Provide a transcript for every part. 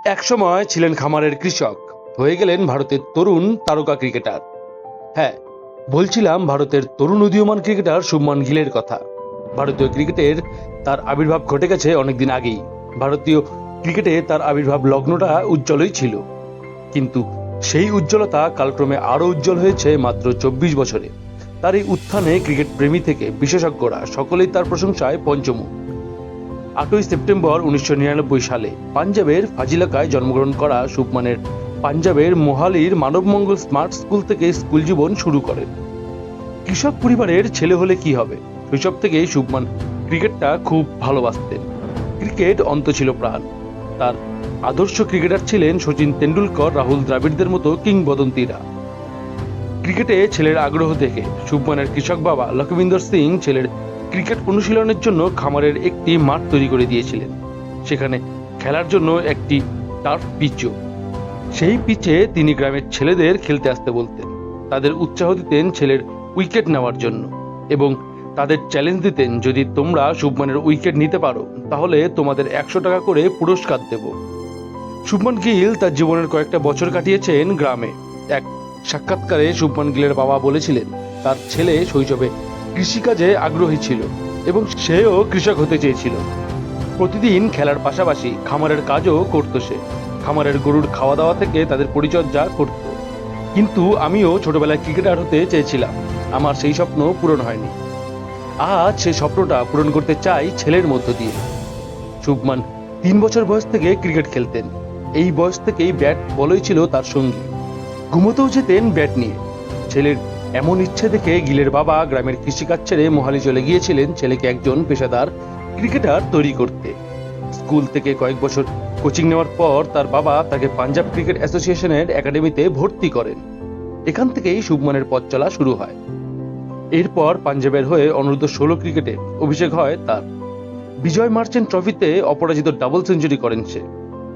একসময় ছিলেন খামারের কৃষক, হয়ে গেলেন ভারতের তরুণ তারকা ক্রিকেটার। হ্যাঁ, বলছিলাম ভারতের তরুণ উদীয়মান ক্রিকেটার শুভমান গিলের কথা। ভারতীয় ক্রিকেটের তার আবির্ভাব ঘটে গেছে অনেকদিন আগেই। ভারতীয় ক্রিকেটে তার আবির্ভাব লগ্নটা উজ্জ্বলই ছিল, কিন্তু সেই উজ্জ্বলতা কালক্রমে আরো উজ্জ্বল হয়েছে মাত্র 24 বছরে। তার এই উত্থানে ক্রিকেট প্রেমী থেকে বিশেষজ্ঞরা সকলেই তার প্রশংসায় পঞ্চমুখ। 8ই সেপ্টেম্বর 1999 সালে পাঞ্জাবের ফাজিলাকায় জন্মগ্রহণ করা শুভমানের পাঞ্জাবের মোহালির মানবমঙ্গল স্মার্ট স্কুল থেকে স্কুল জীবন শুরু করেন। কৃষক পরিবারের ছেলে হলে কি হবে, শৈশব থেকেই শুভমান ক্রিকেটটা খুব ভালোবাসতেন। ক্রিকেট অন্ত ছিল প্রাণ। তার আদর্শ ক্রিকেটার ছিলেন সচিন তেন্ডুলকর, রাহুল দ্রাবিড়দের মতো কিংবদন্তিরা। ক্রিকেটে ছেলের আগ্রহ দেখে শুভমানের কৃষক বাবা লখবিন্দর সিং ছেলের ক্রিকেট অনুশীলনের জন্য খামারের একটি মাঠ তৈরি করে দিয়েছিলেন। সেখানে খেলার জন্য একটি টার্ফ পিচও। সেই পিচে তিনি গ্রামের ছেলেদের খেলতে আসতে বলতেন। তাদের উৎসাহ দিতেন ছেলের উইকেট নেওয়ার জন্য এবং তাদের চ্যালেঞ্জ দিতেন, যদি তোমরা শুভমানের উইকেট নিতে পারো তাহলে তোমাদের 100 টাকা করে পুরস্কার দেব। শুভমান গিল তার জীবনের কয়েকটা বছর কাটিয়েছেন গ্রামে। এক সাক্ষাৎকারে শুভমান গিলের বাবা বলেছিলেন, তার ছেলে শৈশবে কৃষিকাজে আগ্রহী ছিল এবং সেও কৃষক হতে চেয়েছিল। প্রতিদিন খেলার পাশাপাশি খামারের কাজও করত সে। খামারের গরুর খাওয়া দাওয়া থেকে তাদের পরিচর্যা করত। কিন্তু আমিও ছোটবেলায় ক্রিকেটার হতে চেয়েছিলাম, আমার সেই স্বপ্ন পূরণ হয়নি। আজ সেই স্বপ্নটা পূরণ করতে চাই ছেলের মধ্য দিয়ে। শুভমান 3 বছর বয়স থেকে ক্রিকেট খেলতেন। এই বয়স থেকেই ব্যাট বলই ছিল তার সঙ্গী। ঘুমোতেও যেতেন ব্যাট নিয়ে। ছেলের এমন ইচ্ছে দেখে গিলের বাবা গ্রামের কৃষিকাজ ছেড়ে মোহালি চলে গিয়েছিলেন ছেলেকে একজন পেশাদার ক্রিকেটার তৈরি করতে। স্কুল থেকে কয়েক বছর কোচিং নেওয়ার পর তার বাবা তাকে পাঞ্জাব ক্রিকেট অ্যাসোসিয়েশনের একাডেমিতে ভর্তি করেন। এখান থেকেই শুভমানের পথ চলা শুরু হয়। এরপর পাঞ্জাবের হয়ে অনূর্ধ্ব-16 ক্রিকেটে অভিষেক হয় তার। বিজয় মার্চেন্ট ট্রফিতে অপরাজিত ডাবল সেঞ্চুরি করেন সে।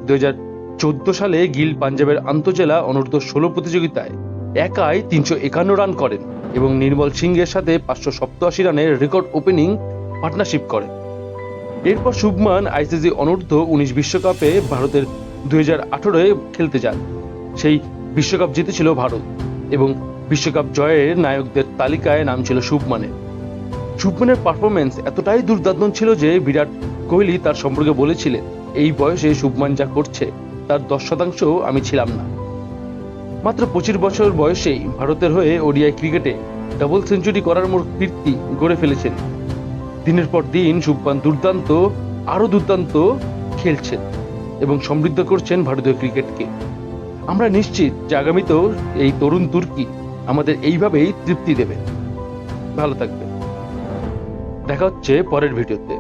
2014 সালে গিল পাঞ্জাবের আন্তঃজেলা অনূর্ধ্ব-16 প্রতিযোগিতায় একাই 351 রান করেন এবং নির্মল সিংয়ের সাথে 587 রানের রেকর্ড ওপেনিং পার্টনারশিপ করেন। এরপর শুভমান আইসিসি অনূর্ধ্ব-19 বিশ্বকাপে ভারতের 2018-এ খেলতে যান। সেই বিশ্বকাপ জিতেছিল ভারত এবং বিশ্বকাপ জয়ের নায়কদের তালিকায় নাম ছিল শুভমানের। শুভমানের পারফরমেন্স এতটাই দুর্দান্ত ছিল যে বিরাট কোহলি তার সম্পর্কে বলেছিলেন, এই বয়সে শুভমান যা করছে তার 10% আমি ছিলাম না। মাত্র 25 বছর বয়সেই ভারতের হয়ে ওডিআই ক্রিকেটে ডাবল সেঞ্চুরি করার মতো কীর্তি গড়ে ফেলেছেন। দিনের পর দিন শুভমান আরো দুর্দান্ত খেলছেন এবং সমৃদ্ধ করছেন ভারতীয় ক্রিকেটকে। আমরা নিশ্চিত যে আগামীতেও এই তরুণ তুর্কি আমাদের এইভাবেই তৃপ্তি দেবে। ভালো থাকবেন, দেখা হচ্ছে পরের ভিডিওতে।